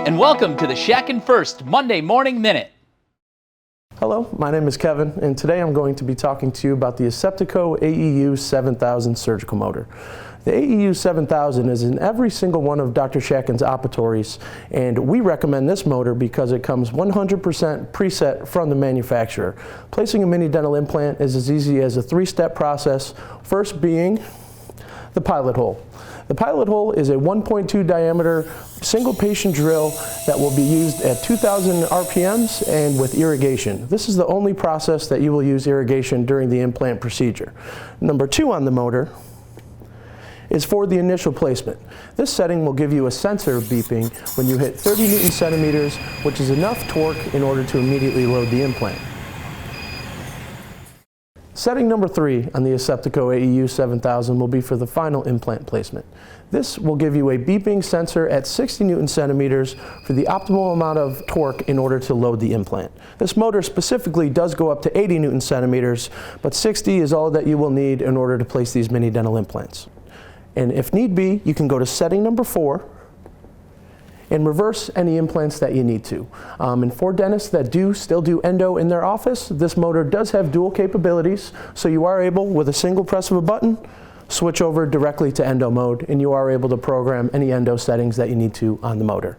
And welcome to the Shatkin F.I.R.S.T Monday Morning Minute. Hello, my name is Kevin, and today I'm going to be talking to you about the Aseptico AEU 7000 surgical motor. The AEU 7000 is in every single one of Dr. Shatkin's operatories, and we recommend this motor because it comes 100% preset from the manufacturer. Placing a mini dental implant is as easy as a 3-step process, first being the pilot hole. The pilot hole is a 1.2 diameter single patient drill that will be used at 2,000 RPMs and with irrigation. This is the only process that you will use irrigation during the implant procedure. Number 2 on the motor is for the initial placement. This setting will give you a sensor beeping when you hit 30 Newton centimeters, which is enough torque in order to immediately load the implant. Setting number 3 on the Aseptico AEU 7000 will be for the final implant placement. This will give you a beeping sensor at 60 Newton centimeters for the optimal amount of torque in order to load the implant. This motor specifically does go up to 80 Newton centimeters, but 60 is all that you will need in order to place these mini dental implants. And if need be, you can go to setting number 4 and reverse any implants that you need to. And for dentists that still do endo in their office, this motor does have dual capabilities, so you are able, with a single press of a button, switch over directly to endo mode, and you are able to program any endo settings that you need to on the motor.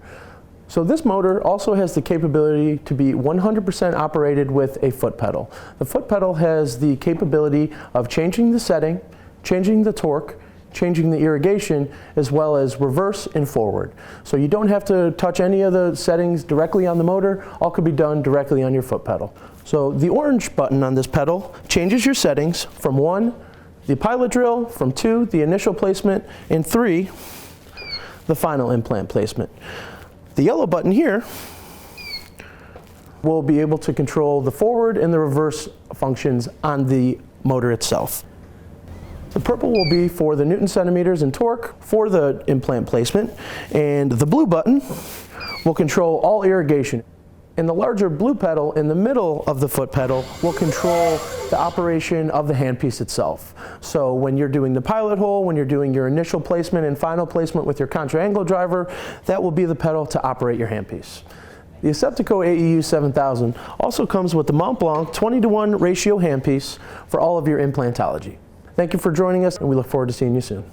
So this motor also has the capability to be 100% operated with a foot pedal. The foot pedal has the capability of changing the setting, changing the torque, changing the irrigation, as well as reverse and forward. So you don't have to touch any of the settings directly on the motor. All could be done directly on your foot pedal. So the orange button on this pedal changes your settings from 1, the pilot drill, from 2, the initial placement, and 3, the final implant placement. The yellow button here will be able to control the forward and the reverse functions on the motor itself. The purple will be for the Newton centimeters and torque for the implant placement, and the blue button will control all irrigation. And the larger blue pedal in the middle of the foot pedal will control the operation of the handpiece itself. So when you're doing the pilot hole, when you're doing your initial placement and final placement with your contra-angle driver, that will be the pedal to operate your handpiece. The Aseptico AEU 7000 also comes with the Mont Blanc 20:1 ratio handpiece for all of your implantology. Thank you for joining us, and we look forward to seeing you soon.